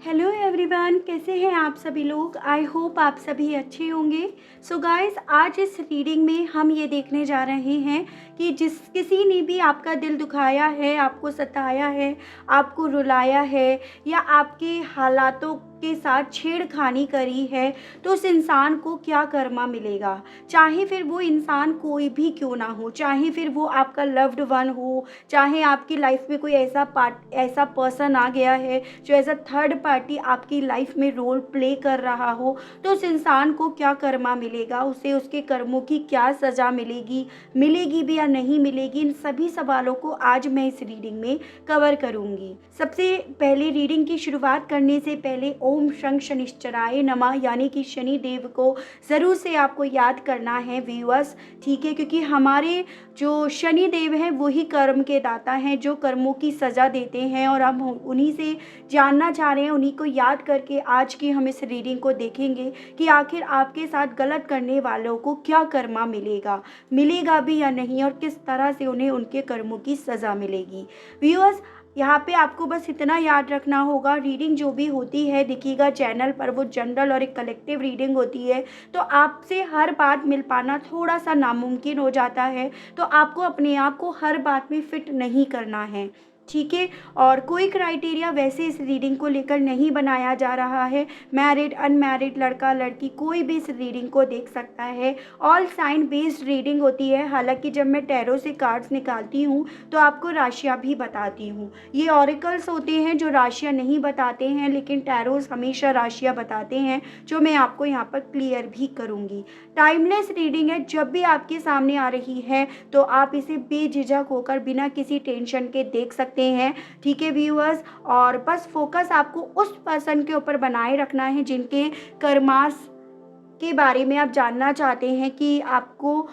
Hello everyone, कैसे हैं आप सभी लोग। आई होप आप सभी अच्छे होंगे। सो गाइस, आज इस रीडिंग में हम ये देखने जा रहे हैं कि जिस किसी ने भी आपका दिल दुखाया है, आपको सताया है, आपको रुलाया है या आपके हालातों के साथ छेड़खानी करी है, तो उस इंसान को क्या कर्मा मिलेगा। चाहे फिर वो इंसान कोई भी क्यों ना हो, चाहे फिर वो आपका लव्ड वन हो, चाहे आपकी लाइफ में कोई ऐसा पर्सन आ गया है जो एज अ थर्ड पार्टी आपकी लाइफ में रोल प्ले कर रहा हो, तो उस इंसान को क्या कर्मा मिलेगा, उसे उसके कर्मों की क्या सज़ा मिलेगी भी या नहीं मिलेगी। इन सभी सवालों को आज मैं इस रीडिंग में कवर करूंगी। सबसे पहले रीडिंग की शुरुआत करने से पहले ओम शं शनिश्चराय नमः यानी कि शनि देव को ज़रूर से आपको याद करना है व्यूअर्स, ठीक है, क्योंकि हमारे जो शनि देव हैं वही कर्म के दाता हैं, जो कर्मों की सज़ा देते हैं, और हम उन्हीं से जानना चाह रहे हैं, उन्हीं को याद करके आज की हम इस रीडिंग को देखेंगे कि आखिर आपके साथ गलत करने वालों को क्या कर्मा मिलेगा भी या नहीं, और किस तरह से उन्हें उनके कर्मों की सज़ा मिलेगी। व्यूअर्स, यहाँ पे आपको बस इतना याद रखना होगा, रीडिंग जो भी होती है देखिएगा चैनल पर, वो जनरल और एक कलेक्टिव रीडिंग होती है, तो आपसे हर बात मिल पाना थोड़ा सा नामुमकिन हो जाता है। तो आपको अपने आप को हर बात में फिट नहीं करना है, ठीक है। और कोई क्राइटेरिया वैसे इस रीडिंग को लेकर नहीं बनाया जा रहा है। मैरिड अनमैरिड, लड़का लड़की, कोई भी इस रीडिंग को देख सकता है। ऑल साइन बेस्ड रीडिंग होती है। हालांकि जब मैं टैरो से कार्ड्स निकालती हूँ तो आपको राशियाँ भी बताती हूँ। ये ऑरिकल्स होते हैं जो राशियाँ नहीं बताते हैं, लेकिन टैरोस हमेशा राशियाँ बताते हैं, जो मैं आपको यहाँ पर क्लियर भी करूँगी। टाइमलेस रीडिंग है, जब भी आपके सामने आ रही है तो आप इसे बेझिझक होकर बिना किसी टेंशन के देख सकते हैं, ठीक है व्यूअर्स। और बस फोकस आपको उस पर्सन के ऊपर बनाए रखना है जिनके कर्मास के बारे में आप जानना चाहते हैं कि आपको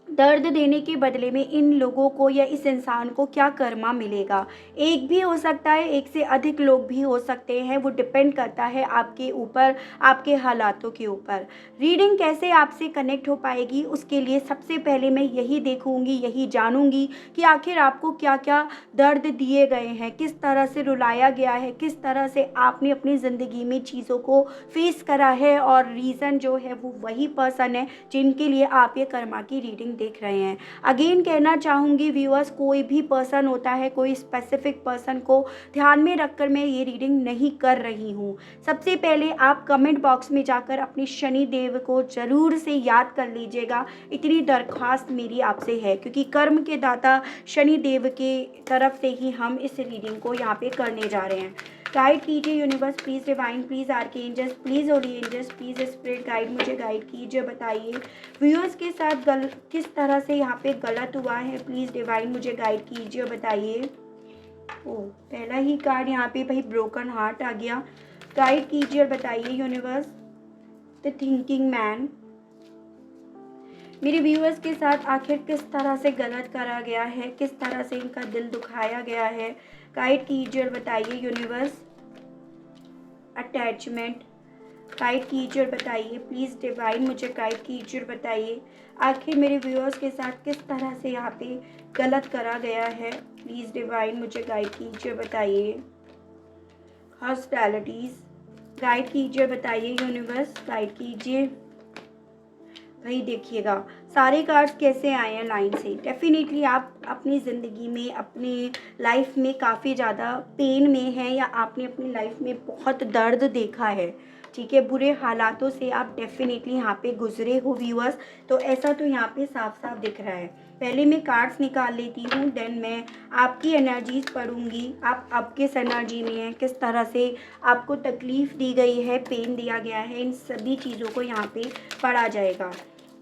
दर्द देने के बदले में इन लोगों को या इस इंसान को क्या कर्मा मिलेगा। एक भी हो सकता है, एक से अधिक लोग भी हो सकते हैं, वो डिपेंड करता है आपके ऊपर, आपके हालातों के ऊपर। रीडिंग कैसे आपसे कनेक्ट हो पाएगी, उसके लिए सबसे पहले मैं यही देखूंगी, यही जानूंगी कि आखिर आपको क्या क्या दर्द दिए गए हैं, किस तरह से रुलाया गया है, किस तरह से आपने अपनी ज़िंदगी में चीज़ों को फेस करा है, और रीज़न जो है वो वही पर्सन है जिनके लिए आप ये कर्मा की रीडिंग देख रहे हैं। अगेन कहना चाहूँगी व्यूअर्स, कोई भी पर्सन होता है, कोई स्पेसिफिक पर्सन को ध्यान में रखकर मैं ये रीडिंग नहीं कर रही हूँ। सबसे पहले आप कमेंट बॉक्स में जाकर अपने शनि देव को ज़रूर से याद कर लीजिएगा, इतनी दरख्वास्त मेरी आपसे है, क्योंकि कर्म के दाता शनि देव के तरफ से ही हम इस रीडिंग को यहाँ पे करने जा रहे हैं। गाइड कीजिए universe, please divine, please archangels, please holy angels, please spirit guide, मुझे गाइड कीजिए। बताइए व्यूअर्स के साथ किस तरह से यहाँ पे गलत हुआ है, प्लीज़ डिवाइन मुझे गाइड कीजिए और बताइए। ओ, पहला ही कार्ड यहाँ पे भाई ब्रोकन हार्ट आ गया। गाइड कीजिए और बताइए यूनिवर्स। द थिंकिंग मैन, मेरे व्यूअर्स के साथ आखिर किस तरह से गलत करा गया है, किस तरह से इनका दिल दुखाया गया है। गाइड कीजिए और बताइए यूनिवर्स। अटैचमेंट, गाइड कीजिए और बताइए प्लीज़ डिवाइन, मुझे गाइड कीजिए और बताइए आखिर मेरे व्यूअर्स के साथ किस तरह से यहाँ पे गलत करा गया है। प्लीज़ डिवाइन, मुझे गाइड कीजिए और बताइए। हॉस्पिटैलिटीज़, गाइड कीजिए और बताइए यूनिवर्स, गाइड कीजिए। भाई देखिएगा सारे कार्ड्स कैसे आए हैं लाइन से। डेफिनेटली आप अपनी ज़िंदगी में, अपनी लाइफ में काफ़ी ज़्यादा पेन में हैं, या आपने अपनी लाइफ में बहुत दर्द देखा है, ठीक है, बुरे हालातों से आप डेफिनेटली यहाँ पे गुजरे हो व्यूअर्स। तो ऐसा तो यहाँ पे साफ साफ दिख रहा है। पहले मैं कार्ड्स निकाल लेती हूँ, देन मैं आपकी एनर्जीज पढ़ूंगी, आप अब किस एनर्जी में हैं, किस तरह से आपको तकलीफ़ दी गई है, पेन दिया गया है, इन सभी चीज़ों को यहाँ पे पढ़ा जाएगा।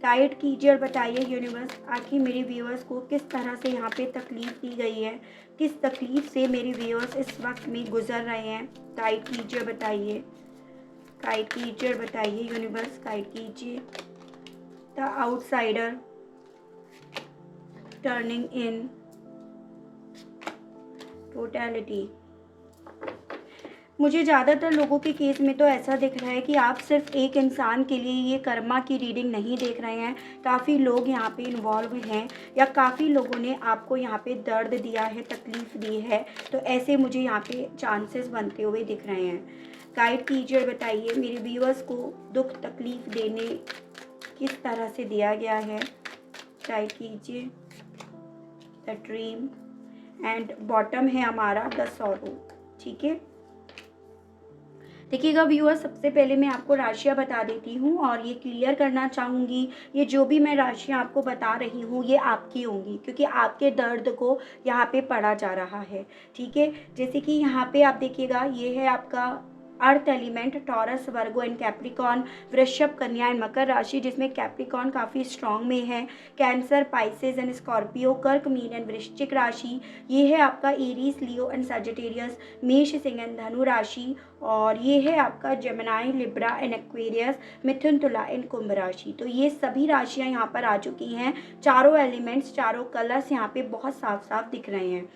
गाइड कीजिए और बताइए यूनिवर्स, आखिर मेरे व्यूअर्स को किस तरह से यहाँ पे तकलीफ़ दी गई है, किस तकलीफ़ से मेरे व्यूअर्स इस वक्त में गुजर रहे हैं। गाइड कीजिए और बताइए, गाइड कीजिए और बताइए यूनिवर्स, गाइड कीजिए। The outsider, turning in, totality. मुझे ज़्यादातर लोगों के केस में तो ऐसा दिख रहा है कि आप सिर्फ एक इंसान के लिए ये कर्मा की रीडिंग नहीं देख रहे हैं, काफ़ी लोग यहाँ पे इन्वॉल्व हैं, या काफ़ी लोगों ने आपको यहाँ पे दर्द दिया है, तकलीफ़ दी है, तो ऐसे मुझे यहाँ पे चांसेस बनते हुए दिख रहे हैं। गाइड कीजिए और बताइए मेरे व्यूअर्स को दुख तकलीफ़ देने किस तरह से दिया गया है। गाइड कीजिए। द ड्रीम एंड बॉटम है हमारा द सॉरो। ठीक है, देखिएगा व्यूअर्स, सबसे पहले मैं आपको राशियाँ बता देती हूँ और ये क्लियर करना चाहूँगी, ये जो भी मैं राशियाँ आपको बता रही हूँ ये आपकी होंगी, क्योंकि आपके दर्द को यहाँ पे पढ़ा जा रहा है। ठीक है, जैसे कि यहाँ पे आप देखिएगा, ये है आपका earth element, taurus, Virgo and Capricorn, वृषभ, कन्या एंड मकर राशि, जिसमें कैप्रिकॉन काफ़ी स्ट्रांग में है, कैंसर, पाइसेस एंड स्कॉर्पियो, कर्क, मीन एंड वृश्चिक राशि, ये है आपका एरीज, लियो एंड सजिटेरियस, मेष, सिंह एंड धनु राशि, और ये है आपका जेमिनाई, लिब्रा एंड एक्वेरियस, मिथुन, तुला एंड कुंभ राशि। तो ये सभी राशियाँ यहाँ पर आ चुकी हैं। चारों एलिमेंट्स, चारों कलर्स यहाँ पे बहुत साफ साफ दिख रहे हैं।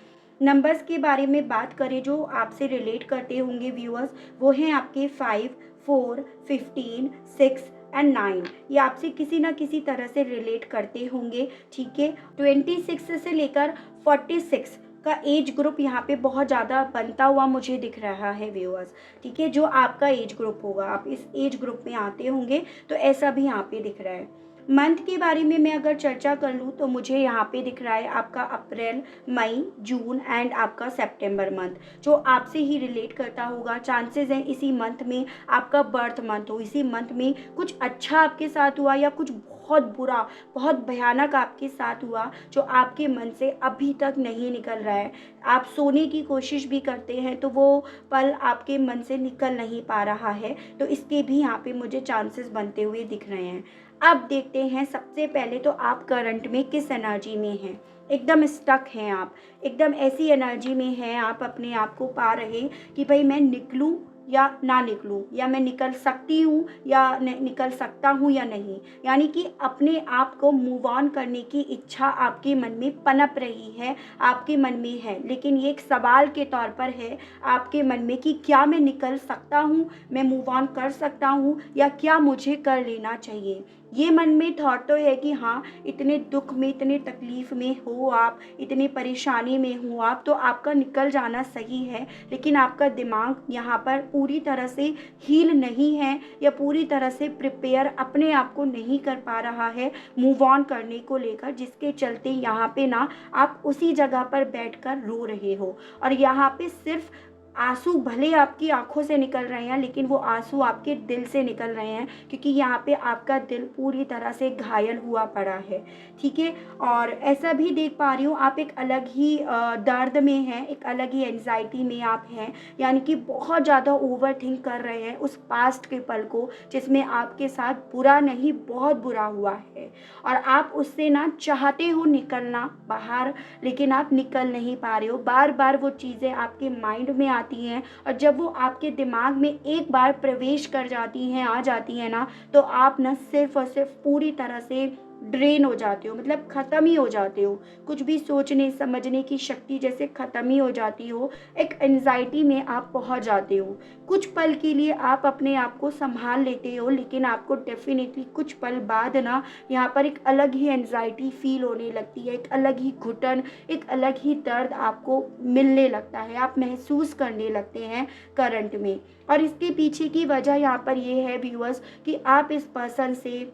नंबर्स के बारे में बात करें जो आपसे रिलेट करते होंगे व्यूअर्स, वो हैं आपके 5, 4, 15, 6 एंड 9। ये आपसे किसी ना किसी तरह से रिलेट करते होंगे। ठीक है, 26 से लेकर 46 का एज ग्रुप यहाँ पे बहुत ज़्यादा बनता हुआ मुझे दिख रहा है व्यूअर्स। ठीक है, जो आपका एज ग्रुप होगा, आप इस एज ग्रुप में आते होंगे, तो ऐसा भी यहाँ पे दिख रहा है। मंथ के बारे में मैं अगर चर्चा कर लूँ तो मुझे यहाँ पे दिख रहा है आपका अप्रैल, मई, जून एंड आपका सितंबर मंथ, जो आपसे ही रिलेट करता होगा। चांसेस हैं इसी मंथ में आपका बर्थ मंथ हो, इसी मंथ में कुछ अच्छा आपके साथ हुआ या कुछ बहुत बुरा, बहुत भयानक आपके साथ हुआ जो आपके मन से अभी तक नहीं निकल रहा है। आप सोने की कोशिश भी करते हैं तो वो पल आपके मन से निकल नहीं पा रहा है, तो इसके भी यहाँ पे मुझे चांसेस बनते हुए दिख रहे हैं। अब देखते हैं, सबसे पहले तो आप करंट में किस एनर्जी में हैं। एकदम स्टक हैं आप, एकदम ऐसी एनर्जी में हैं आप, अपने आप को पा रहे कि भाई मैं निकलूं या ना निकलूं, या मैं निकल सकती हूँ या निकल सकता हूँ या नहीं। यानी कि अपने आप को मूव ऑन करने की इच्छा आपके मन में पनप रही है, आपके मन में है, लेकिन ये एक सवाल के तौर पर है आपके मन में कि क्या मैं निकल सकता हूँ, मैं मूव ऑन कर सकता हूँ, या क्या मुझे कर लेना चाहिए। ये मन में थॉट तो है कि हाँ, इतने दुख में, इतने तकलीफ़ में हो आप, इतने परेशानी में हो आप, तो आपका निकल जाना सही है, लेकिन आपका दिमाग यहाँ पर पूरी तरह से हील नहीं है या पूरी तरह से प्रिपेयर अपने आप को नहीं कर पा रहा है मूव ऑन करने को लेकर, जिसके चलते यहाँ पे ना आप उसी जगह पर बैठकर रो रहे हो। और यहाँ पे सिर्फ आंसू भले आपकी आंखों से निकल रहे हैं, लेकिन वो आंसू आपके दिल से निकल रहे हैं, क्योंकि यहाँ पे आपका दिल पूरी तरह से घायल हुआ पड़ा है। ठीक है, और ऐसा भी देख पा रही हूँ आप एक अलग ही दर्द में हैं, एक अलग ही एंजाइटी में आप हैं, यानी कि बहुत ज़्यादा ओवर थिंक कर रहे हैं उस पास्ट के पल को जिसमें आपके साथ बुरा नहीं बहुत बुरा हुआ है, और आप उससे ना चाहते हो निकलना बाहर, लेकिन आप निकल नहीं पा रहे हो। बार बार वो चीज़ें आपके माइंड में आती हैं, और जब वो आपके दिमाग में एक बार प्रवेश कर जाती हैं, आ जाती हैं ना, तो आप ना सिर्फ और सिर्फ पूरी तरह से ड्रेन हो जाते हो, मतलब ख़त्म ही हो जाते हो। कुछ भी सोचने समझने की शक्ति जैसे ख़त्म ही हो जाती हो, एक एंजाइटी में आप पहुंच जाते हो। कुछ पल के लिए आप अपने आप को संभाल लेते हो, लेकिन आपको डेफिनेटली कुछ पल बाद ना यहाँ पर एक अलग ही एंजाइटी फील होने लगती है, एक अलग ही घुटन, एक अलग ही दर्द आपको मिलने लगता है, आप महसूस करने लगते हैं करंट में। और इसके पीछे की वजह यहाँ पर ये है व्यूअर्स कि आप इस पर्सन से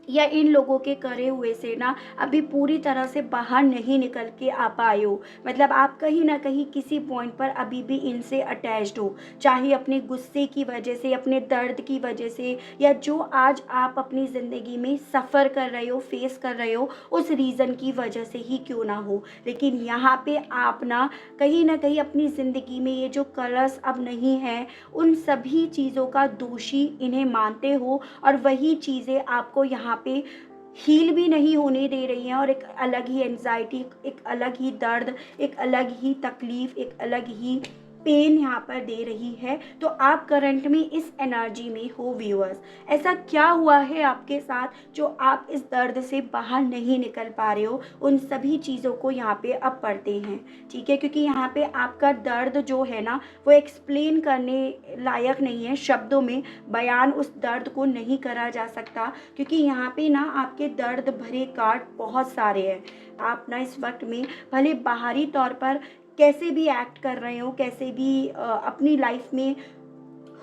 या इन लोगों के करे हुए से ना अभी पूरी तरह से बाहर नहीं निकल के आ पाए हो। मतलब आप कहीं ना कहीं किसी पॉइंट पर अभी भी इनसे अटैच्ड हो, चाहे अपने गुस्से की वजह से, अपने दर्द की वजह से, या जो आज आप अपनी ज़िंदगी में सफ़र कर रहे हो, फेस कर रहे हो, उस रीज़न की वजह से ही क्यों ना हो। लेकिन यहाँ पे आप ना कहीं अपनी ज़िंदगी में ये जो कलर्स अब नहीं है, उन सभी चीज़ों का दोषी इन्हें मानते हो, और वही चीज़ें आपको यहाँ पे हील भी नहीं होने दे रही हैं, और एक अलग ही एंजाइटी, एक अलग ही दर्द, एक अलग ही तकलीफ़, एक अलग ही पेन यहाँ पर दे रही है। तो आप करंट में इस एनर्जी में हो व्यूअर्स। ऐसा क्या हुआ है आपके साथ जो आप इस दर्द से बाहर नहीं निकल पा रहे हो, उन सभी चीज़ों को यहाँ पे अब पढ़ते हैं। ठीक है, क्योंकि यहाँ पे आपका दर्द जो है ना, वो एक्सप्लेन करने लायक नहीं है, शब्दों में बयान उस दर्द को नहीं करा जा सकता, क्योंकि यहाँ पे ना आपके दर्द भरे काट बहुत सारे हैं। आप ना इस वक्त में भले बाहरी तौर पर कैसे भी एक्ट कर रहे हो, कैसे भी अपनी लाइफ में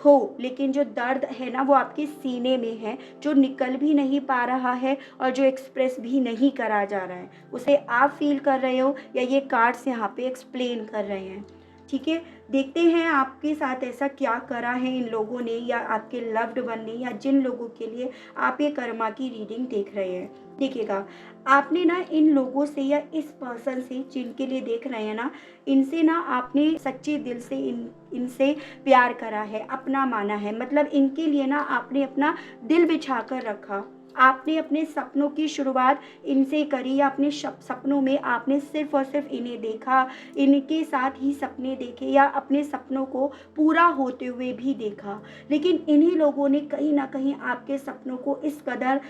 हो, लेकिन जो दर्द है ना वो आपके सीने में है, जो निकल भी नहीं पा रहा है और जो एक्सप्रेस भी नहीं करा जा रहा है, उसे आप फ़ील कर रहे हो या ये कार्ड्स यहाँ पे एक्सप्लेन कर रहे हैं। ठीक है, देखते हैं आपके साथ ऐसा क्या करा है इन लोगों ने या आपके लव्ड वन ने या जिन लोगों के लिए आप ये कर्मा की रीडिंग देख रहे हैं। देखिएगा, आपने ना इन लोगों से या इस पर्सन से जिनके लिए देख रहे हैं ना, इनसे ना आपने सच्चे दिल से इनसे प्यार करा है, अपना माना है। मतलब इनके लिए ना आपने अपना दिल बिछा कर रखा। आपने अपने सपनों की शुरुआत इनसे करी या अपने सपनों में आपने सिर्फ़ और सिर्फ़ इन्हें देखा, इनके साथ ही सपने देखे या अपने सपनों को पूरा होते हुए भी देखा। लेकिन इन्हीं लोगों ने कहीं न कहीं आपके सपनों को इस कदर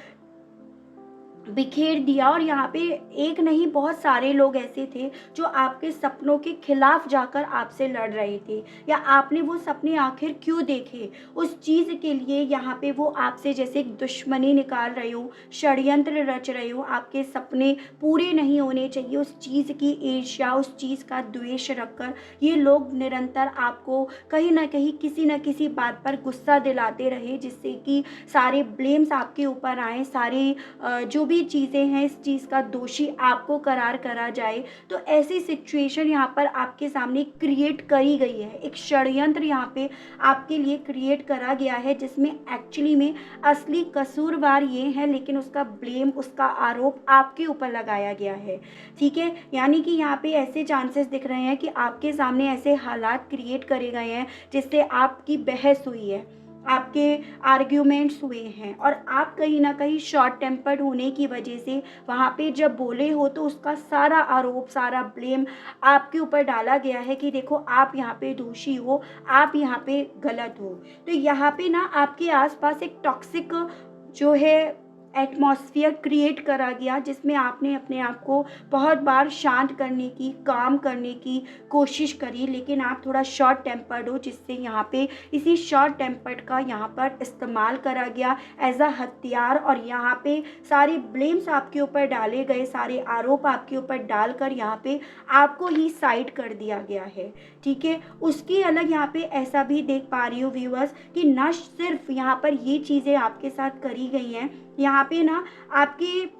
बिखेर दिया और यहाँ पे एक नहीं बहुत सारे लोग ऐसे थे जो आपके सपनों के खिलाफ जाकर आपसे लड़ रहे थे या आपने वो सपने आखिर क्यों देखे उस चीज़ के लिए यहाँ पे वो आपसे जैसे एक दुश्मनी निकाल रहे हो, षड्यंत्र रच रहे हो। आपके सपने पूरे नहीं होने चाहिए, उस चीज़ की ईर्ष्या, उस चीज़ का द्वेष रखकर ये लोग निरंतर आपको कहीं न कहीं किसी न किसी बात पर गुस्सा दिलाते रहे, जिससे कि सारे ब्लेम्स आपके ऊपर आए, सारे जो भी चीज़ें हैं इस चीज़ का दोषी आपको करार करा जाए। तो ऐसी सिचुएशन यहाँ पर आपके सामने क्रिएट करी गई है, एक षड्यंत्र यहाँ पे आपके लिए क्रिएट करा गया है, जिसमें एक्चुअली में असली कसूरवार ये है, लेकिन उसका ब्लेम, उसका आरोप आपके ऊपर लगाया गया है। ठीक है, यानी कि यहाँ पे ऐसे चांसेस दिख रहे हैं कि आपके सामने ऐसे हालात क्रिएट करे गए हैं जिससे आपकी बहस हुई है, आपके आर्ग्यूमेंट्स हुए हैं और आप कहीं न कहीं शॉर्ट टेम्पर्ड होने की वजह से वहाँ पे जब बोले हो तो उसका सारा आरोप, सारा ब्लेम आपके ऊपर डाला गया है कि देखो आप यहाँ पे दोषी हो, आप यहाँ पे गलत हो। तो यहाँ पे ना आपके आसपास एक टॉक्सिक जो है एटमॉस्फेयर क्रिएट करा गया, जिसमें आपने अपने आप को बहुत बार शांत करने की, काम करने की कोशिश करी, लेकिन आप थोड़ा शॉर्ट टेम्पर्ड हो, जिससे यहाँ पे इसी शॉर्ट टेम्पर्ड का यहाँ पर इस्तेमाल करा गया एज अ हथियार और यहाँ पे सारे ब्लेम्स आपके ऊपर डाले गए, सारे आरोप आपके ऊपर डालकर यहाँ पे आपको ही साइड कर दिया गया है। ठीक है, उसकी अलग यहाँ पे ऐसा भी देख पा रही हूँ व्यूअर्स कि न सिर्फ यहाँ पर ये चीज़ें आपके साथ करी गई हैं, यहाँ पे ना आपके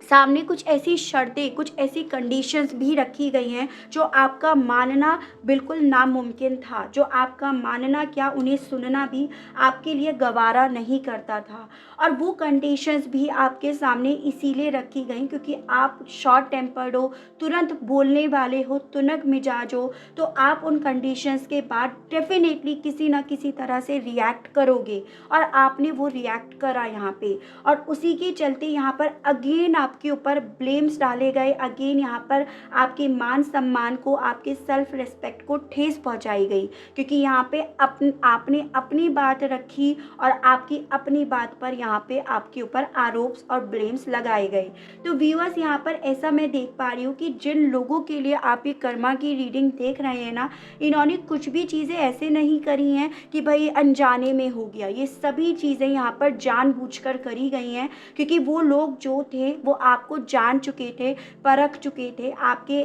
सामने कुछ ऐसी शर्तें, कुछ ऐसी कंडीशंस भी रखी गई हैं जो आपका मानना बिल्कुल नामुमकिन था, जो आपका मानना क्या उन्हें सुनना भी आपके लिए गवारा नहीं करता था। और वो कंडीशंस भी आपके सामने इसीलिए रखी गई क्योंकि आप शॉर्ट टेम्पर्ड हो, तुरंत बोलने वाले हो, तुनक मिजाज हो, तो आप उन कंडीशंस के बाद डेफिनेटली किसी ना किसी तरह से रिएक्ट करोगे और आपने वो रिएक्ट करा यहाँ पे। और उसी के चलते यहाँ पर अगेन आपके ऊपर ब्लेम्स डाले गए, अगेन यहाँ पर आपके मान सम्मान को, आपके सेल्फ रिस्पेक्ट को ठेस पहुँचाई गई, क्योंकि यहाँ पे आपने अपनी बात रखी और आपकी अपनी बात पर यहाँ पे आपके ऊपर आरोप और ब्लेम्स लगाए गए। तो व्यूअर्स, यहाँ पर ऐसा मैं देख पा रही हूँ कि जिन लोगों के लिए आप ये कर्मा की रीडिंग देख रहे हैं ना, इन्होंने कुछ भी चीज़ें ऐसे नहीं करी हैं कि भाई अनजाने में हो गया। ये सभी चीज़ें यहाँ पर जानबूझकर करी गई हैं, क्योंकि वो लोग जो थे वो आपको जान चुके थे, परख चुके थे, आपके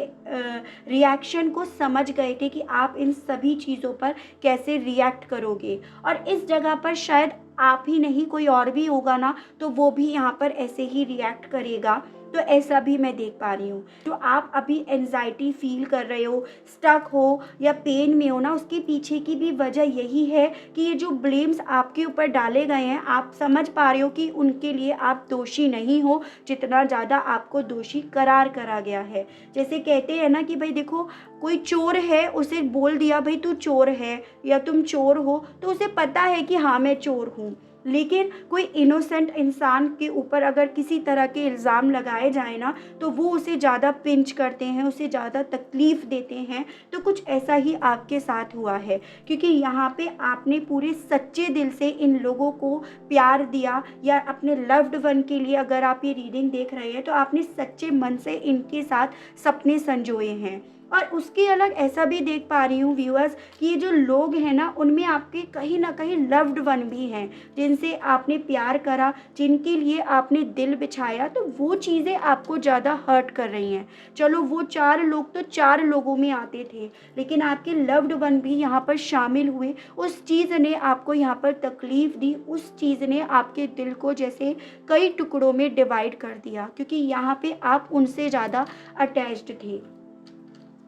रिएक्शन को समझ गए थे कि आप इन सभी चीज़ों पर कैसे रिएक्ट करोगे। और इस जगह पर शायद आप ही नहीं, कोई और भी होगा ना, तो वो भी यहाँ पर ऐसे ही रिएक्ट करेगा। तो ऐसा भी मैं देख पा रही हूँ। तो आप अभी एंजाइटी फील कर रहे हो, स्टक हो या पेन में हो ना, उसके पीछे की भी वजह यही है कि ये जो ब्लेम्स आपके ऊपर डाले गए हैं, आप समझ पा रहे हो कि उनके लिए आप दोषी नहीं हो, जितना ज़्यादा आपको दोषी करार करा गया है। जैसे कहते हैं ना कि भाई देखो, कोई चोर है, उसे बोल दिया भाई तू चोर है या तुम चोर हो, तो उसे पता है कि हाँ मैं चोर हूँ। लेकिन कोई इनोसेंट इंसान के ऊपर अगर किसी तरह के इल्ज़ाम लगाए जाए ना, तो वो उसे ज़्यादा पिंच करते हैं, उसे ज़्यादा तकलीफ़ देते हैं। तो कुछ ऐसा ही आपके साथ हुआ है, क्योंकि यहाँ पे आपने पूरे सच्चे दिल से इन लोगों को प्यार दिया, या अपने लव्ड वन के लिए अगर आप ये रीडिंग देख रहे हैं तो आपने सच्चे मन से इनके साथ सपने संजोए हैं। और उसके अलग ऐसा भी देख पा रही हूँ व्यूअर्स कि ये जो लोग हैं ना, उनमें आपके कहीं ना कहीं लव्ड वन भी हैं, जिनसे आपने प्यार करा, जिनके लिए आपने दिल बिछाया, तो वो चीज़ें आपको ज़्यादा हर्ट कर रही हैं। चलो वो 4 लोग तो 4 लोगों में आते थे, लेकिन आपके लव्ड वन भी यहाँ पर शामिल हुए। उस चीज़ ने आपको यहाँ पर तकलीफ़ दी, उस चीज़ ने आपके दिल को जैसे कई टुकड़ों में डिवाइड कर दिया, क्योंकि यहाँ पे आप उनसे ज़्यादा अटैच्ड थे।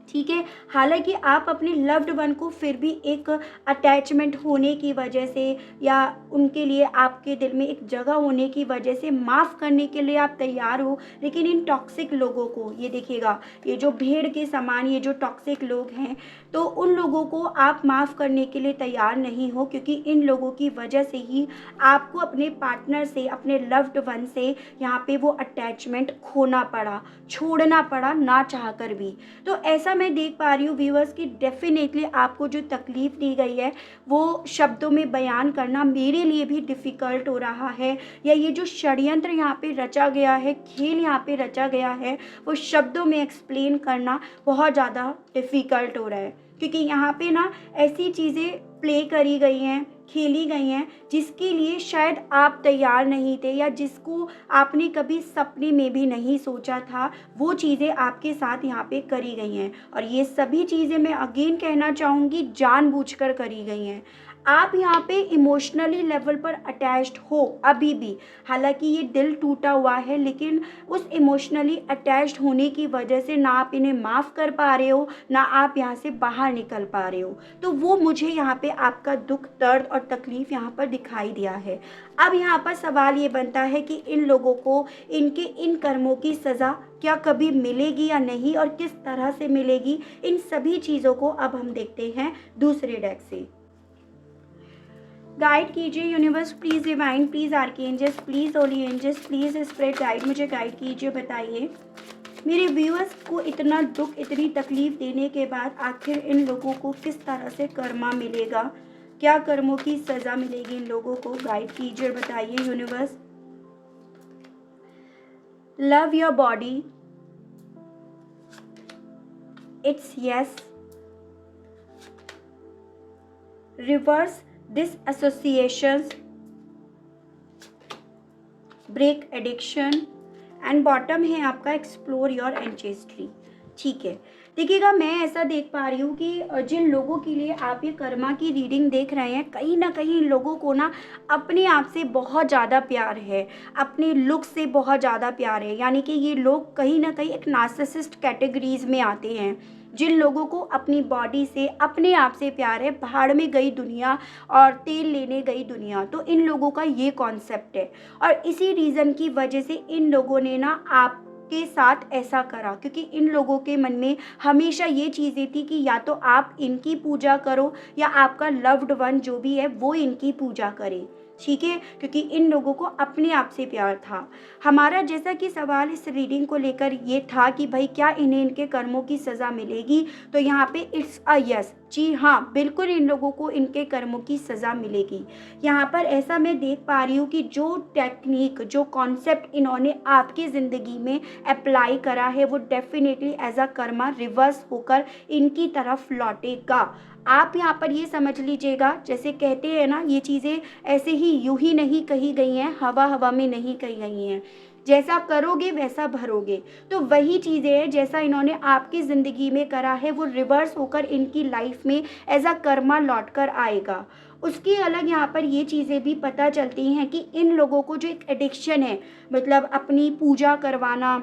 ठीक है, हालांकि आप अपने लव्ड वन को फिर भी एक अटैचमेंट होने की वजह से या उनके लिए आपके दिल में एक जगह होने की वजह से माफ़ करने के लिए आप तैयार हो, लेकिन इन टॉक्सिक लोगों को ये देखिएगा, ये जो भेड़ के समान ये जो टॉक्सिक लोग हैं, तो उन लोगों को आप माफ़ करने के लिए तैयार नहीं हो, क्योंकि इन लोगों की वजह से ही आपको अपने पार्टनर से, अपने लव्ड वन से यहाँ पे वो अटैचमेंट खोना पड़ा, छोड़ना पड़ा ना चाह कर भी। तो ऐसा मैं देख पा रही हूँ व्यूअर्स कि डेफिनेटली आपको जो तकलीफ़ दी गई है वो शब्दों में बयान करना मेरे लिए भी डिफ़िकल्ट हो रहा है, या ये जो षड्यंत्र यहाँ पे रचा गया है, खेल यहाँ पे रचा गया है, वो शब्दों में एक्सप्लेन करना बहुत ज़्यादा डिफ़िकल्ट हो रहा है, क्योंकि यहाँ पे ना ऐसी चीज़ें प्ले करी गई हैं, खेली गई हैं, जिसके लिए शायद आप तैयार नहीं थे, या जिसको आपने कभी सपने में भी नहीं सोचा था, वो चीज़ें आपके साथ यहाँ पे करी गई हैं। और ये सभी चीज़ें मैं अगेन कहना चाहूँगी जानबूझकर करी गई हैं। आप यहाँ पे इमोशनली लेवल पर अटैच्ड हो अभी भी, हालांकि ये दिल टूटा हुआ है, लेकिन उस इमोशनली अटैच्ड होने की वजह से ना आप इन्हें माफ़ कर पा रहे हो, ना आप यहाँ से बाहर निकल पा रहे हो। तो वो मुझे यहाँ पे आपका दुख, दर्द और तकलीफ़ यहाँ पर दिखाई दिया है। अब यहाँ पर सवाल ये बनता है कि इन लोगों को इनके इन कर्मों की सज़ा क्या कभी मिलेगी या नहीं, और किस तरह से मिलेगी, इन सभी चीज़ों को अब हम देखते हैं दूसरे डेक से। गाइड कीजिए universe, please divine, please archangels, please holy angels, please spirit guide, मुझे गाइड कीजिए। बताइए मेरे व्यूअर्स को इतना दुख, इतनी तकलीफ़ देने के बाद आखिर इन लोगों को किस तरह से कर्मा मिलेगा, क्या कर्मों की सज़ा मिलेगी इन लोगों को, गाइड कीजिए। बताइए universe. Love your body, it's yes. Reverse disassociations, break addiction, and bottom है आपका एक्सप्लोर योर एंसेस्ट्री। ठीक है, देखिएगा मैं ऐसा देख पा रही हूँ कि जिन लोगों के लिए आप ये कर्मा की रीडिंग देख रहे हैं, कहीं ना कहीं इन लोगों को ना अपने आप से बहुत ज़्यादा प्यार है, अपने लुक से बहुत ज़्यादा प्यार है, यानी कि ये लोग कहीं ना कहीं एक नार्सिसिस्ट कैटेगरीज में आते हैं। जिन लोगों को अपनी बॉडी से, अपने आप से प्यार है, भाड़ में गई दुनिया और तेल लेने गई दुनिया, तो इन लोगों का ये कॉन्सेप्ट है। और इसी रीज़न की वजह से इन लोगों ने ना आप के साथ ऐसा करा, क्योंकि इन लोगों के मन में हमेशा ये चीज़ें थी कि या तो आप इनकी पूजा करो या आपका लव्ड वन जो भी है वो इनकी पूजा करे। ठीक है, क्योंकि इन लोगों को अपने आप से प्यार था। हमारा जैसा कि सवाल इस रीडिंग को लेकर ये था कि भाई क्या इन्हें इनके कर्मों की सज़ा मिलेगी, तो यहाँ पे इट्स अ यस। जी हाँ, बिल्कुल इन लोगों को इनके कर्मों की सज़ा मिलेगी। यहाँ पर ऐसा मैं देख पा रही हूँ कि जो टेक्निक, जो कॉन्सेप्ट इन्होंने आपकी ज़िंदगी में अप्लाई करा है, वो definitely as a karma reverse होकर इनकी तरफ लौटेगा। आप यहाँ पर ये समझ लीजिएगा, जैसे कहते हैं ना, ये चीज़ें ऐसे ही यूं ही नहीं कही गई हैं, हवा हवा में नहीं कही गई हैं। जैसा करोगे वैसा भरोगे, तो वही चीज़ें हैं जैसा इन्होंने आपकी ज़िंदगी में करा है, वो रिवर्स होकर इनकी लाइफ में एज अ कर्मा लौट कर आएगा। उसकी अलग यहाँ पर ये चीज़ें भी पता चलती हैं कि इन लोगों को जो एक एडिक्शन है, मतलब अपनी पूजा करवाना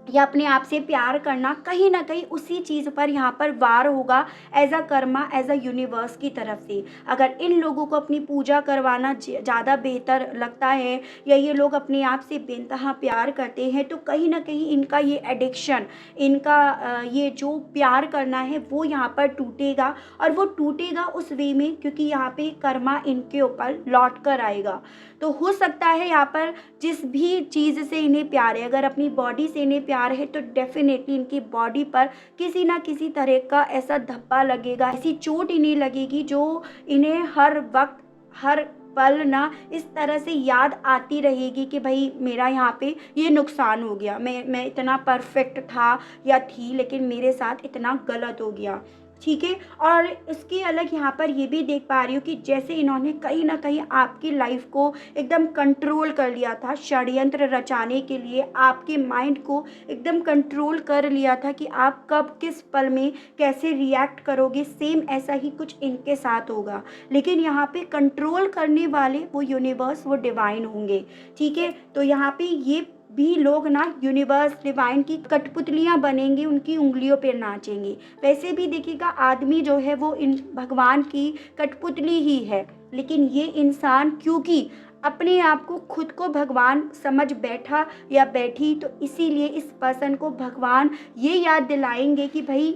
या अपने आप से प्यार करना, कहीं ना कहीं उसी चीज़ पर यहाँ पर वार होगा as a karma, as a universe की तरफ से। अगर इन लोगों को अपनी पूजा करवाना ज़्यादा बेहतर लगता है, या ये लोग अपने आप से बेइंतहा प्यार करते हैं, तो कहीं ना कहीं इनका ये एडिक्शन, इनका ये जो प्यार करना है वो यहाँ पर टूटेगा। और वो टूटेगा उस वे में क्योंकि यहाँ पे कर्मा इनके ऊपर लौट कर आएगा। तो हो सकता है यहाँ पर जिस भी चीज़ से इन्हें प्यार है, अगर अपनी बॉडी से इन्हें प्यार है, तो डेफिनेटली इनकी बॉडी पर किसी ना किसी तरह का ऐसा धब्बा लगेगा, ऐसी चोट इन्हें लगेगी जो इन्हें हर वक्त, हर पल ना इस तरह से याद आती रहेगी कि भाई मेरा यहाँ पे ये नुकसान हो गया, मैं इतना परफेक्ट था या थी, लेकिन मेरे साथ इतना गलत हो गया। ठीक है। और इसके अलग यहाँ पर ये भी देख पा रही हूँ कि जैसे इन्होंने कहीं ना कहीं आपकी लाइफ को एकदम कंट्रोल कर लिया था, षड्यंत्र रचाने के लिए आपके माइंड को एकदम कंट्रोल कर लिया था कि आप कब किस पल में कैसे रिएक्ट करोगे। सेम ऐसा ही कुछ इनके साथ होगा, लेकिन यहाँ पे कंट्रोल करने वाले वो यूनिवर्स, वो डिवाइन होंगे। ठीक है। तो यहाँ पे ये भी लोग ना यूनिवर्स डिवाइन की कठपुतलियां बनेंगे, उनकी उंगलियों पे नाचेंगे। वैसे भी देखिएगा आदमी जो है वो इन भगवान की कठपुतली ही है, लेकिन ये इंसान क्योंकि अपने आप को खुद को भगवान समझ बैठा या बैठी, तो इसीलिए इस पर्सन को भगवान ये याद दिलाएंगे कि भाई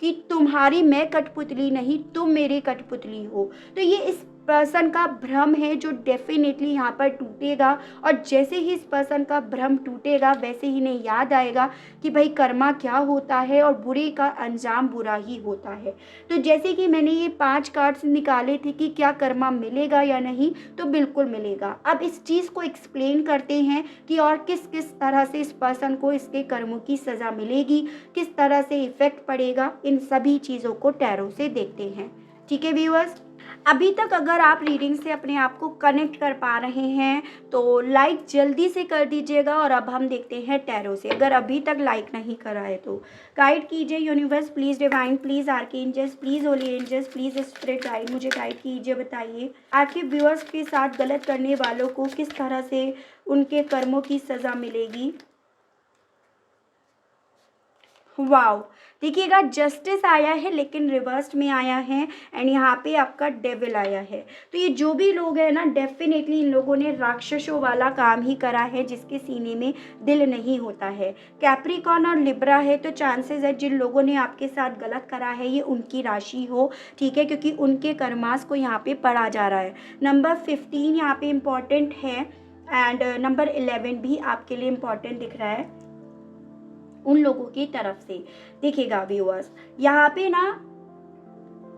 कि तुम्हारी मैं कठपुतली नहीं, तुम मेरी कठपुतली हो। तो ये इस पर्सन का भ्रम है जो डेफिनेटली यहाँ पर टूटेगा, और जैसे ही इस पर्सन का भ्रम टूटेगा वैसे ही इन्हें याद आएगा कि भाई कर्मा क्या होता है और बुरे का अंजाम बुरा ही होता है। तो जैसे कि मैंने ये 5 कार्ड्स निकाले थे कि क्या कर्मा मिलेगा या नहीं, तो बिल्कुल मिलेगा। अब इस चीज़ को एक्सप्लेन करते हैं कि और किस किस तरह से इस पर्सन को इसके कर्मों की सज़ा मिलेगी, किस तरह से इफेक्ट पड़ेगा, इन सभी चीज़ों को टैरो से देखते हैं। ठीक है व्यूअर्स, अभी तक अगर आप रीडिंग से अपने आप को कनेक्ट कर पा रहे हैं तो लाइक जल्दी से कर दीजिएगा। और अब हम देखते हैं टैरो से, अगर अभी तक लाइक नहीं करा है तो गाइड कीजिए universe, please divine, please archangels, please holy angels, please spirit guide, मुझे गाइड कीजिए। बताइए आखिर व्यूअर्स के साथ गलत करने वालों को किस तरह से उनके कर्मों की सज़ा मिलेगी। वाओ, देखिएगा जस्टिस आया है लेकिन रिवर्स्ड में आया है, एंड यहाँ पे आपका डेविल आया है। तो ये जो भी लोग हैं ना, डेफिनेटली इन लोगों ने राक्षसों वाला काम ही करा है जिसके सीने में दिल नहीं होता है। कैप्रिकॉर्न और लिब्रा है, तो चांसेस है जिन लोगों ने आपके साथ गलत करा है ये उनकी राशि हो। ठीक है, क्योंकि उनके कर्मास को यहाँ पे पढ़ा जा रहा है। नंबर 15 यहाँ पे इम्पॉर्टेंट है, एंड नंबर 11 भी आपके लिए इम्पॉर्टेंट दिख रहा है उन लोगों की तरफ से। देखिएगा व्यूअर्स, यहाँ पे ना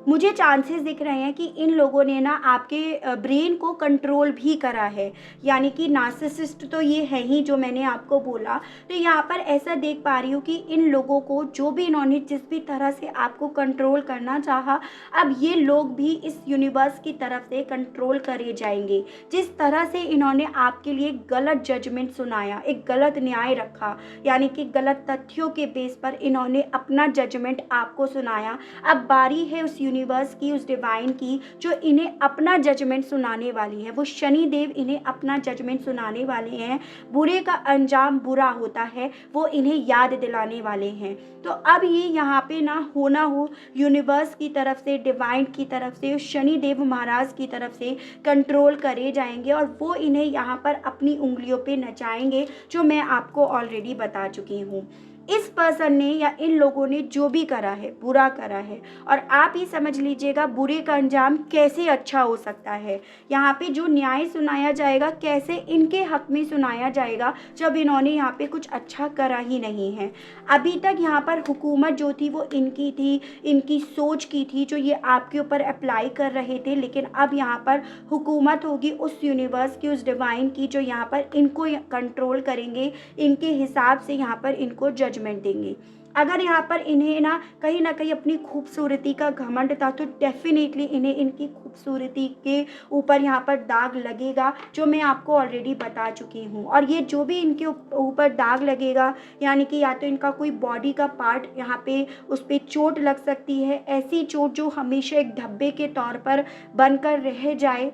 मुझे चांसेस दिख रहे हैं कि इन लोगों ने ना आपके ब्रेन को कंट्रोल भी करा है, यानी कि नार्सिसिस्ट तो ये है ही जो मैंने आपको बोला। तो यहाँ पर ऐसा देख पा रही हूँ कि इन लोगों को जो भी इन्होंने जिस भी तरह से आपको कंट्रोल करना चाहा, अब ये लोग भी इस यूनिवर्स की तरफ से कंट्रोल करे जाएंगे। जिस तरह से इन्होंने आपके लिए गलत जजमेंट सुनाया, एक गलत न्याय रखा, यानी कि गलत तथ्यों के बेस पर इन्होंने अपना जजमेंट आपको सुनाया। अब बारी है उस यूनिवर्स की, उस डिवाइन की, जो इन्हें अपना जजमेंट सुनाने वाली है। वो शनि देव इन्हें अपना जजमेंट सुनाने वाले हैं। बुरे का अंजाम बुरा होता है, वो इन्हें याद दिलाने वाले हैं। तो अब ये यहाँ पे ना हो यूनिवर्स की तरफ से, डिवाइन की तरफ से, शनि देव महाराज की तरफ से कंट्रोल करे जाएंगे, और वो इन्हें यहाँ पर अपनी उंगलियों पे नचाएंगे, जो मैं आपको ऑलरेडी बता चुकी हूँ। इस पर्सन ने या इन लोगों ने जो भी करा है बुरा करा है, और आप ही समझ लीजिएगा बुरे का अंजाम कैसे अच्छा हो सकता है। यहाँ पे जो न्याय सुनाया जाएगा कैसे इनके हक में सुनाया जाएगा, जब इन्होंने यहाँ पे कुछ अच्छा करा ही नहीं है। अभी तक यहाँ पर हुकूमत जो थी वो इनकी थी, इनकी सोच की थी, जो ये आपके ऊपर अप्लाई कर रहे थे। लेकिन अब यहाँ पर हुकूमत होगी उस यूनिवर्स की, उस डिवाइन की, जो यहाँ पर इनको कंट्रोल करेंगे, इनके हिसाब से यहाँ पर इनको जजमेंट देंगे। अगर यहाँ पर इन्हें ना कहीं अपनी खूबसूरती का घमंड था, तो डेफिनेटली इन्हें इनकी खूबसूरती के ऊपर यहाँ पर दाग लगेगा, जो मैं आपको ऑलरेडी बता चुकी हूँ। और ये जो भी इनके ऊपर दाग लगेगा, यानी कि या तो इनका कोई बॉडी का पार्ट यहाँ पे उस पर चोट लग सकती है, ऐसी चोट जो हमेशा एक धब्बे के तौर पर बनकर रह जाए।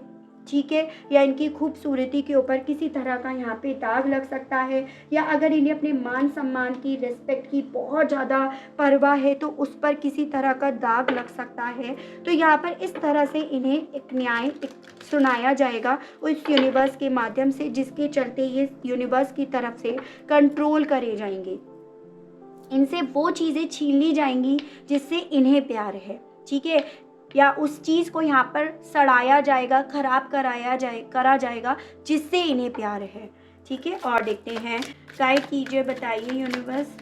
ठीक है, या इनकी खूबसूरती के ऊपर किसी तरह का यहाँ पे दाग लग सकता है, या अगर इन्हें अपने मान सम्मान की, रिस्पेक्ट की बहुत ज़्यादा परवाह है तो उस पर किसी तरह का दाग लग सकता है। तो यहाँ पर इस तरह से इन्हें एक न्याय सुनाया जाएगा उस यूनिवर्स के माध्यम से, जिसके चलते ये यूनिवर्स की तरफ से कंट्रोल करे जाएंगे। इनसे वो चीज़ें छीन ली जाएंगी जिससे इन्हें प्यार है। ठीक है, या उस चीज़ को यहाँ पर सड़ाया जाएगा, खराब करा जाएगा जिससे इन्हें प्यार है। ठीक है, और देखते हैं, गाइड कीजिए, बताइए यूनिवर्स।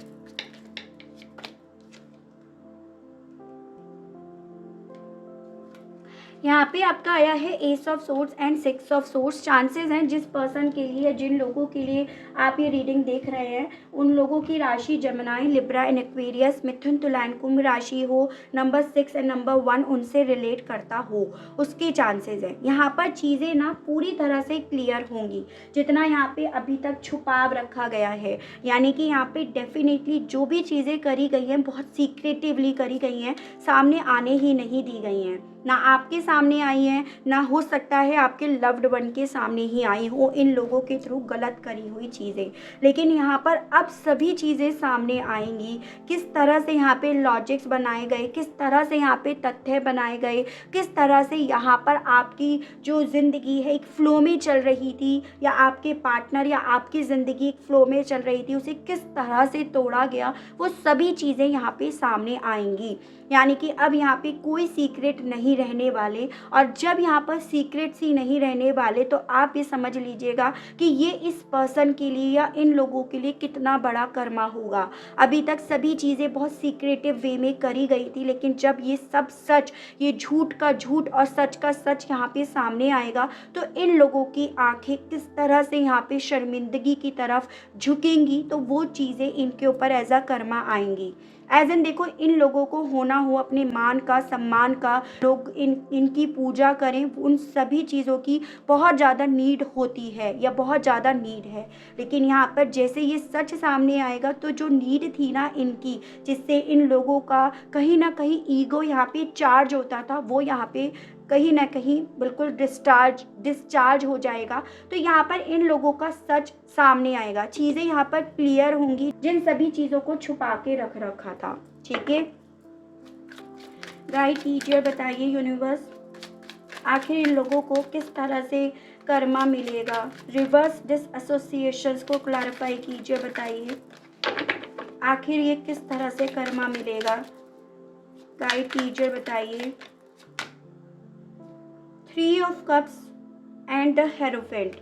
यहाँ पे आपका आया है S of swords and six of swords. Chances हैं जिस पर्सन के लिए या जिन लोगों के लिए आप ये रीडिंग देख रहे हैं उन लोगों की राशि जमनाई, लिब्रा एंड एक्वेरियस, मिथुन, तुला एंड कुंभ राशि हो, नंबर 6 एंड नंबर 1 उनसे रिलेट करता हो, उसके चांसेस हैं। यहाँ पर चीज़ें ना पूरी तरह से क्लियर होंगी जितना यहाँ पे अभी तक छुपाव रखा गया है। यानी कि यहाँ पे डेफिनेटली जो भी चीज़ें करी गई हैं बहुत सीक्रेटिवली करी गई हैं, सामने आने ही नहीं दी गई हैं, ना आपके सामने आई हैं, ना हो सकता है आपके लव्ड वन के सामने ही आई हो इन लोगों के थ्रू गलत करी हुई चीज़ें। लेकिन यहाँ पर अब सभी चीज़ें सामने आएंगी, किस तरह से यहाँ पे लॉजिक्स बनाए गए, किस तरह से यहाँ पे तथ्य बनाए गए, किस तरह से यहाँ पर आपकी जो ज़िंदगी है एक फ़्लो में चल रही थी, या आपके पार्टनर या आपकी ज़िंदगी एक फ़्लो में चल रही थी, उसे किस तरह से तोड़ा गया, वो सभी चीज़ें यहाँ पे सामने आएंगी। यानी कि अब यहाँ पे कोई सीक्रेट नहीं रहने वाले, और जब यहाँ पर सीक्रेट्स ही नहीं रहने वाले तो आप ये समझ लीजिएगा कि ये इस पर्सन के लिए या इन लोगों के लिए कितना बड़ा कर्मा होगा। अभी तक सभी चीज़ें बहुत सीक्रेटिव वे में करी गई थी, लेकिन जब ये सब सच, ये झूठ का झूठ और सच का सच यहाँ पे सामने आएगा तो इन लोगों की आंखें किस तरह से यहाँ पे शर्मिंदगी की तरफ झुकेंगी, तो वो चीज़ें इनके ऊपर एज अ कर्मा आएंगी। एज एन देखो, इन लोगों को होना हो अपने मान का, सम्मान का, लोग इनकी पूजा करें, उन सभी चीज़ों की बहुत ज़्यादा नीड होती है या बहुत ज़्यादा नीड है। लेकिन यहाँ पर जैसे ये सच सामने आएगा तो जो नीड थी ना इनकी, जिससे इन लोगों का कहीं ना कहीं ईगो यहाँ पे चार्ज होता था, वो यहाँ पे कहीं ना कहीं बिल्कुल डिस्चार्ज हो जाएगा। तो यहाँ पर इन लोगों का सच सामने आएगा, चीज़ें यहाँ पर क्लियर होंगी जिन सभी चीज़ों को छुपा के रख रखा था। ठीक है, गाइड कीजिए, बताइए यूनिवर्स आखिर इन लोगों को किस तरह से कर्मा मिलेगा। रिवर्स डिसएसोसिएशंस को क्लैरिफाई कीजिए, बताइए आखिर ये किस तरह से कर्मा मिलेगा। गाइड कीजिए, बताइए। 3 of cups and the hierophant.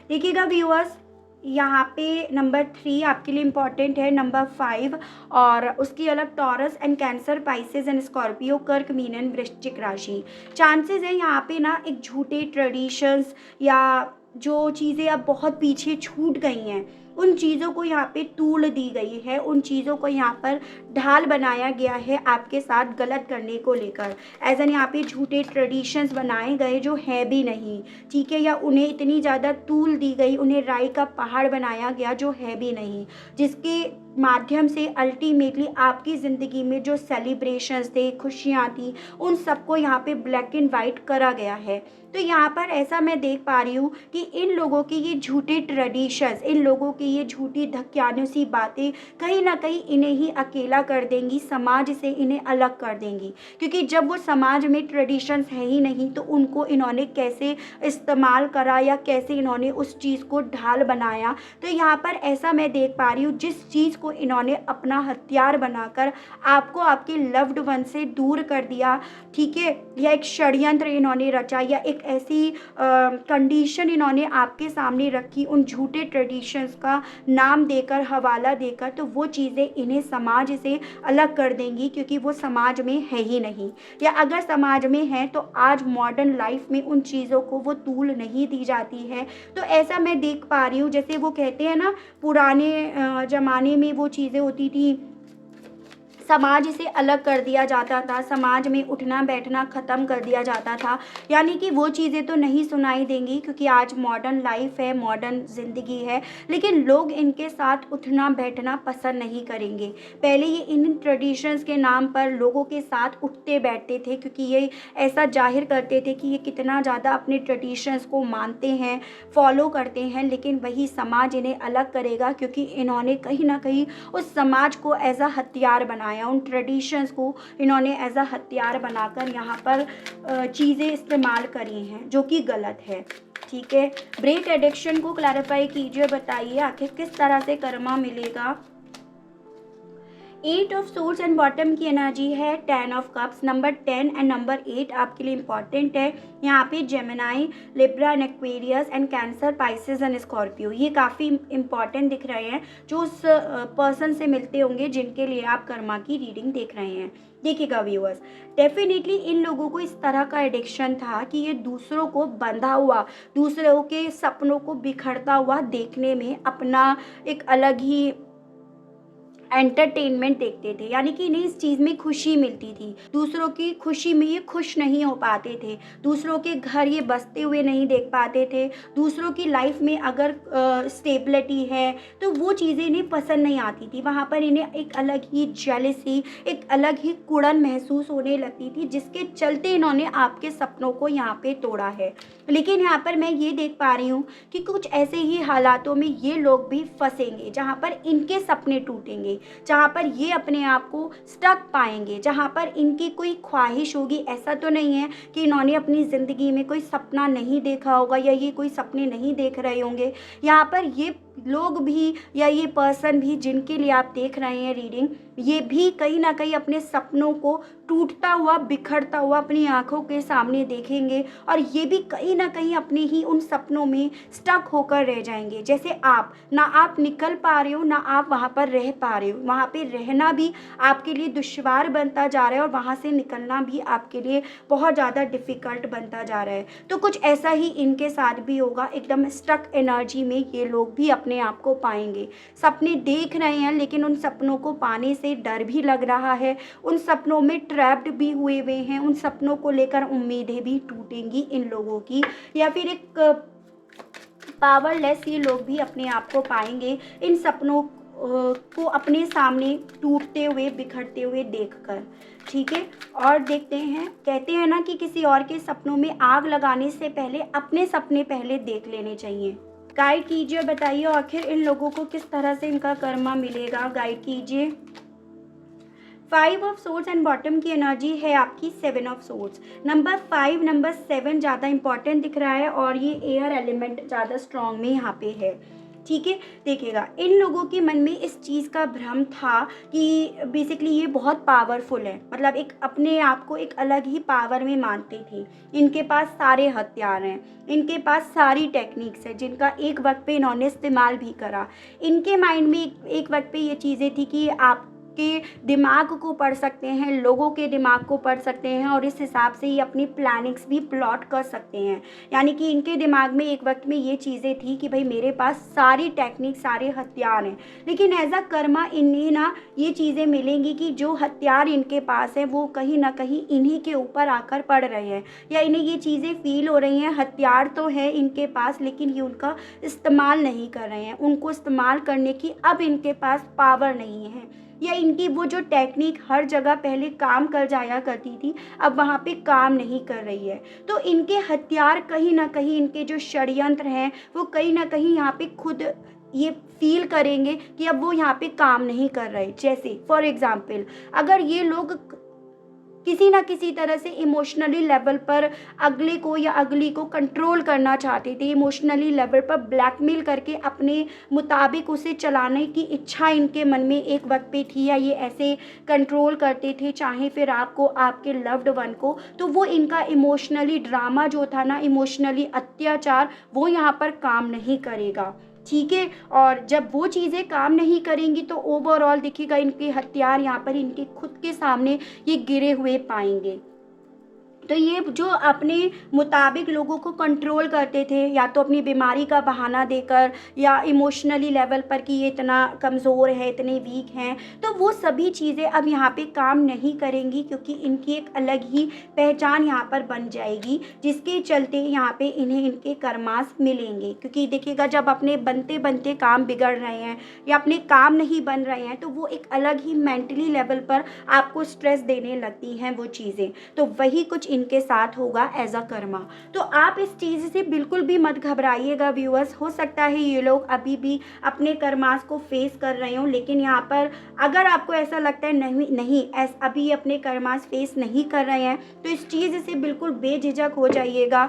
देखिएगा व्यूअर्स, यहाँ पे नंबर 3 आपके लिए इम्पॉर्टेंट है, नंबर 5 और उसकी अलग taurus and Cancer, Pisces and Scorpio, कर्क, मीन एंड वृश्चिक राशि। चांसेस है यहाँ पे ना एक झूठे ट्रेडिशंस या जो चीज़ें अब बहुत पीछे छूट गई हैं उन चीज़ों को यहाँ पे तूल दी गई है, उन चीज़ों को यहाँ पर ढाल बनाया गया है आपके साथ गलत करने को लेकर। एज एन यहाँ पे झूठे ट्रेडिशंस बनाए गए जो है भी नहीं, ठीक है, या उन्हें इतनी ज़्यादा तूल दी गई, उन्हें राई का पहाड़ बनाया गया जो है भी नहीं, जिसके माध्यम से अल्टीमेटली आपकी ज़िंदगी में जो सेलिब्रेशंस थे, खुशियाँ थी, उन सबको यहाँ पे ब्लैक एंड वाइट करा गया है। तो यहाँ पर ऐसा मैं देख पा रही हूँ कि इन लोगों की ये झूठे ट्रेडिशंस, इन लोगों की ये झूठी धक्यानुसी बातें कहीं ना कहीं इन्हें ही अकेला कर देंगी, समाज से इन्हें अलग कर देंगी। क्योंकि जब वो समाज में ट्रेडिशंस है ही नहीं तो उनको इन्होंने कैसे इस्तेमाल करा या कैसे इन्होंने उस चीज़ को ढाल बनाया। तो यहाँ पर ऐसा मैं देख पा रही हूँ जिस चीज़ को इन्होंने अपना हथियार बनाकर आपको आपके लव्ड वन से दूर कर दिया, ठीक है, या एक षड्यंत्र इन्होंने रचा या एक ऐसी कंडीशन इन्होंने आपके सामने रखी उन झूठे ट्रेडिशंस का नाम देकर, हवाला देकर, तो वो चीज़ें इन्हें समाज से अलग कर देंगी क्योंकि वो समाज में है ही नहीं, या अगर समाज में है तो आज मॉडर्न लाइफ में उन चीज़ों को वो तूल नहीं दी जाती है। तो ऐसा मैं देख पा रही हूँ, जैसे वो कहते हैं ना पुराने ज़माने में वो चीज़ें होती थी, समाज से अलग कर दिया जाता था, समाज में उठना बैठना ख़त्म कर दिया जाता था, यानी कि वो चीज़ें तो नहीं सुनाई देंगी क्योंकि आज मॉडर्न लाइफ है, मॉडर्न ज़िंदगी है, लेकिन लोग इनके साथ उठना बैठना पसंद नहीं करेंगे। पहले ये इन ट्रेडिशंस के नाम पर लोगों के साथ उठते बैठते थे क्योंकि ये ऐसा जाहिर करते थे कि ये कितना ज़्यादा अपने ट्रेडिशंस को मानते हैं, फॉलो करते हैं, लेकिन वही समाज इन्हें अलग करेगा क्योंकि इन्होंने कहीं ना कहीं उस समाज को एज अ हथियार बनाया, उन ट्रेडिशंस को इन्होंने एज अ हथियार बनाकर यहाँ पर चीज़ें इस्तेमाल करी हैं जो कि गलत है। ठीक है, ब्रेक एडिक्शन को क्लैरिफाई कीजिए, बताइए आखिर किस तरह से कर्मा मिलेगा। Eight of swords and bottom की एनर्जी है 10 of cups. Number 10 and number 8 आपके लिए इंपॉर्टेंट है। यहाँ पे Gemini, Libra and Aquarius and Cancer, Pisces and Scorpio, ये काफ़ी इंपॉर्टेंट दिख रहे हैं जो उस पर्सन से मिलते होंगे जिनके लिए आप कर्मा की रीडिंग देख रहे हैं। देखिएगा व्यूअर्स, डेफिनेटली इन लोगों को इस तरह का एडिक्शन था कि ये दूसरों को बंधा हुआ, दूसरों के सपनों को बिखरता हुआ देखने में अपना एक अलग ही एंटरटेनमेंट देखते थे, यानी कि इन्हें इस चीज़ में खुशी मिलती थी। दूसरों की खुशी में ये खुश नहीं हो पाते थे, दूसरों के घर ये बसते हुए नहीं देख पाते थे, दूसरों की लाइफ में अगर स्टेबिलिटी है तो वो चीज़ें इन्हें पसंद नहीं आती थी। वहाँ पर इन्हें एक अलग ही जेलसी, एक अलग ही कुड़न महसूस होने लगती थी, जिसके चलते इन्होंने आपके सपनों को यहाँ पे तोड़ा है। लेकिन यहाँ पर मैं ये देख पा रही हूँ कि कुछ ऐसे ही हालातों में ये लोग भी फंसेंगे जहाँ पर इनके सपने टूटेंगे, जहाँ पर ये अपने आप को स्टक पाएंगे, जहाँ पर इनकी कोई ख्वाहिश होगी। ऐसा तो नहीं है कि इन्होंने अपनी ज़िंदगी में कोई सपना नहीं देखा होगा या ये कोई सपने नहीं देख रहे होंगे। यहाँ पर ये लोग भी या ये पर्सन भी जिनके लिए आप देख रहे हैं रीडिंग, ये भी कहीं ना कहीं अपने सपनों को टूटता हुआ, बिखरता हुआ अपनी आंखों के सामने देखेंगे और ये भी कहीं ना कहीं अपने ही उन सपनों में स्टक होकर रह जाएंगे। जैसे आप निकल पा रहे हो ना आप वहाँ पर रह पा रहे हो, वहाँ पे रहना भी आपके लिए दुश्वार बनता जा रहा है और वहाँ से निकलना भी आपके लिए बहुत ज़्यादा डिफ़िकल्ट बनता जा रहा है। तो कुछ ऐसा ही इनके साथ भी होगा, एकदम स्टक एनर्जी में ये लोग भी अपने आप को पाएंगे। सपने देख रहे हैं लेकिन उन सपनों को पाने से डर भी लग रहा है, उन सपनों में ट्रैप्ड भी हुए हैं, उन सपनों को लेकर उम्मीदें भी टूटेंगी इन लोगों की, या फिर एक पावरलेस ये लोग भी अपने आप को पाएंगे इन सपनों को अपने सामने टूटते हुए, बिखरते हुए देखकर। ठीक है, और देखते हैं, कहते हैं ना कि किसी और के सपनों में आग लगाने से पहले अपने सपने पहले देख लेने चाहिए। गाइड कीजिए, बताइए आखिर इन लोगों को किस तरह से इनका कर्मा मिलेगा, गाइड कीजिए। 5 ऑफ सोर्ड्स एंड बॉटम की एनर्जी है आपकी 7 ऑफ सोर्ड्स। नंबर 5, नंबर 7 ज़्यादा इंपॉर्टेंट दिख रहा है और ये एयर एलिमेंट ज़्यादा स्ट्रॉन्ग में यहाँ पे है। ठीक है, देखिएगा इन लोगों के मन में इस चीज़ का भ्रम था कि बेसिकली ये बहुत पावरफुल है, मतलब एक अपने आप को एक अलग ही पावर में मानते थे। इनके पास सारे हथियार हैं, इनके पास सारी टेक्निक्स हैं जिनका एक वक्त पे इन्होंने इस्तेमाल भी करा। इनके माइंड में एक वक्त पे ये चीज़ें थी कि आप के दिमाग को पढ़ सकते हैं, लोगों के दिमाग को पढ़ सकते हैं और इस हिसाब से ही अपनी प्लानिंग्स भी प्लॉट कर सकते हैं। यानी कि इनके दिमाग में एक वक्त में ये चीज़ें थी कि भाई मेरे पास सारी टेक्निक, सारे हथियार हैं। लेकिन एज अ कर्मा इन्हें ना ये चीज़ें मिलेंगी कि जो हथियार इनके पास है वो कहीं ना कहीं इन्हीं के ऊपर आकर पड़ रहे हैं, या इन्हें ये चीज़ें फील हो रही हैं हथियार तो है इनके पास लेकिन ये उनका इस्तेमाल नहीं कर रहे हैं, उनको इस्तेमाल करने की अब इनके पास पावर नहीं है, या इनकी वो जो टेक्निक हर जगह पहले काम कर जाया करती थी अब वहाँ पे काम नहीं कर रही है। तो इनके हथियार कहीं ना कहीं, इनके जो षड्यंत्र हैं वो कहीं ना कहीं यहाँ पे खुद ये फील करेंगे कि अब वो यहाँ पे काम नहीं कर रहे। जैसे फॉर एग्जाम्पल, अगर ये लोग किसी ना किसी तरह से इमोशनली लेवल पर अगले को या अगली को कंट्रोल करना चाहते थे, इमोशनली लेवल पर ब्लैकमेल करके अपने मुताबिक उसे चलाने की इच्छा इनके मन में एक वक्त पे थी, या ये ऐसे कंट्रोल करते थे चाहे फिर आपको, आपके लव्ड वन को, तो वो इनका इमोशनली ड्रामा जो था ना, इमोशनली अत्याचार, वो यहाँ पर काम नहीं करेगा। ठीक है, और जब वो चीज़ें काम नहीं करेंगी तो ओवरऑल देखिएगा इनके हथियार यहाँ पर इनके खुद के सामने ये गिरे हुए पाएंगे। तो ये जो अपने मुताबिक लोगों को कंट्रोल करते थे, या तो अपनी बीमारी का बहाना देकर या इमोशनली लेवल पर कि ये इतना कमज़ोर है, इतने वीक हैं, तो वो सभी चीज़ें अब यहाँ पे काम नहीं करेंगी क्योंकि इनकी एक अलग ही पहचान यहाँ पर बन जाएगी, जिसके चलते यहाँ पे इन्हें इनके कर्मास मिलेंगे। क्योंकि देखिएगा जब अपने बनते बनते काम बिगड़ रहे हैं या अपने काम नहीं बन रहे हैं तो वो एक अलग ही मेंटली लेवल पर आपको स्ट्रेस देने लगती हैं वो चीज़ें। तो वही कुछ इनके साथ होगा एज अ कर्मा। तो आप इस चीज़ से बिल्कुल भी मत घबराइएगा व्यूअर्स। हो सकता है ये लोग अभी भी अपने कर्मास को फेस कर रहे हों, लेकिन यहाँ पर अगर आपको ऐसा लगता है नहीं अभी अपने कर्मास फेस नहीं कर रहे हैं तो इस चीज़ से बिल्कुल बेझिझक हो जाइएगा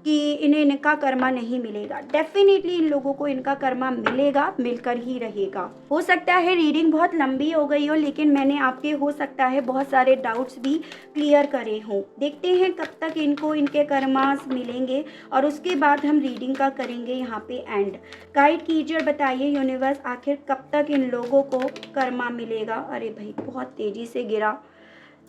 कि इन्हें इनका कर्मा नहीं मिलेगा। डेफिनेटली इन लोगों को इनका कर्मा मिलेगा, मिलकर ही रहेगा। हो सकता है रीडिंग बहुत लंबी हो गई हो, लेकिन मैंने आपके हो सकता है बहुत सारे डाउट्स भी क्लियर करे हों। देखते हैं कब तक इनको इनके कर्मास मिलेंगे और उसके बाद हम रीडिंग का करेंगे यहाँ पे एंड। गाइड कीजिए और बताइए यूनिवर्स, आखिर कब तक इन लोगों को कर्मा मिलेगा। अरे भाई बहुत तेजी से गिरा।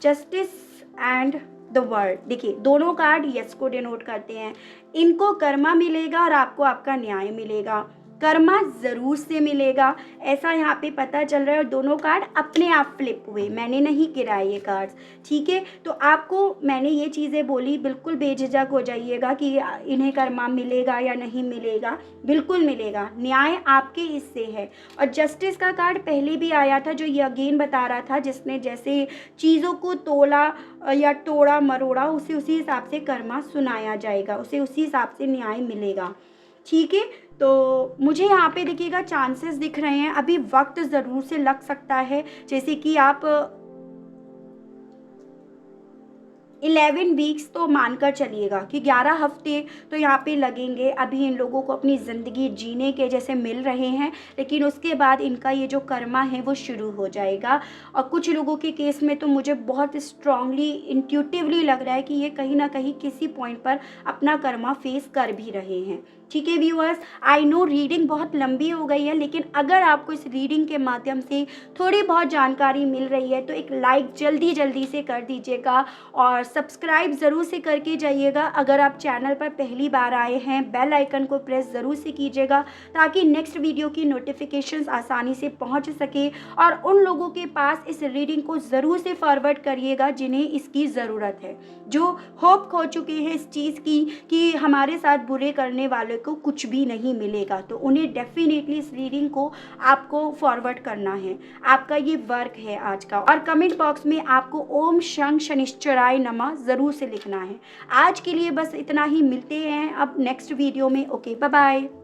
जस्टिस एंड द वर्ल्ड, देखिए दोनों कार्ड यस को डिनोट करते हैं। इनको कर्मा मिलेगा और आपको आपका न्याय मिलेगा। कर्मा ज़रूर से मिलेगा, ऐसा यहाँ पे पता चल रहा है। और दोनों कार्ड अपने आप फ्लिप हुए, मैंने नहीं गिराए ये कार्ड्स, ठीक है। तो आपको मैंने ये चीज़ें बोली, बिल्कुल बेझिझक हो जाइएगा कि इन्हें कर्मा मिलेगा या नहीं मिलेगा। बिल्कुल मिलेगा, न्याय आपके हिस्से है। और जस्टिस का कार्ड पहले भी आया था, जो ये अगेन बता रहा था, जिसने जैसे चीज़ों को तोला या तोड़ा मरोड़ा, उसे उसी हिसाब से कर्मा सुनाया जाएगा, उसे उसी हिसाब से न्याय मिलेगा, ठीक है। तो मुझे यहाँ पे देखिएगा चांसेस दिख रहे हैं, अभी वक्त ज़रूर से लग सकता है। जैसे कि आप 11 वीक्स तो मानकर चलिएगा कि 11 हफ्ते तो यहाँ पे लगेंगे। अभी इन लोगों को अपनी ज़िंदगी जीने के जैसे मिल रहे हैं, लेकिन उसके बाद इनका ये जो कर्मा है वो शुरू हो जाएगा। और कुछ लोगों के केस में तो मुझे बहुत स्ट्रांगली इंट्यूटिवली लग रहा है कि ये कहीं ना कहीं किसी पॉइंट पर अपना कर्मा फेस कर भी रहे हैं, ठीक है व्यूअर्स। आई नो रीडिंग बहुत लंबी हो गई है, लेकिन अगर आपको इस रीडिंग के माध्यम से थोड़ी बहुत जानकारी मिल रही है तो एक लाइक जल्दी जल्दी से कर दीजिएगा और सब्सक्राइब ज़रूर से करके जाइएगा। अगर आप चैनल पर पहली बार आए हैं, बेल आइकन को प्रेस ज़रूर से कीजिएगा ताकि नेक्स्ट वीडियो की नोटिफिकेशंस आसानी से पहुंच सके। और उन लोगों के पास इस रीडिंग को ज़रूर से फॉरवर्ड करिएगा जिन्हें इसकी ज़रूरत है, जो होप खो चुके हैं इस चीज़ की कि हमारे साथ बुरे करने वाले को कुछ भी नहीं मिलेगा, तो उन्हें डेफिनेटली इस रीडिंग को आपको फॉरवर्ड करना है। आपका ये वर्क है आज का। और कमेंट बॉक्स में आपको ओम शं शनिश्चराय नमः ज़रूर से लिखना है। आज के लिए बस इतना ही, मिलते हैं अब नेक्स्ट वीडियो में। Okay, bye bye.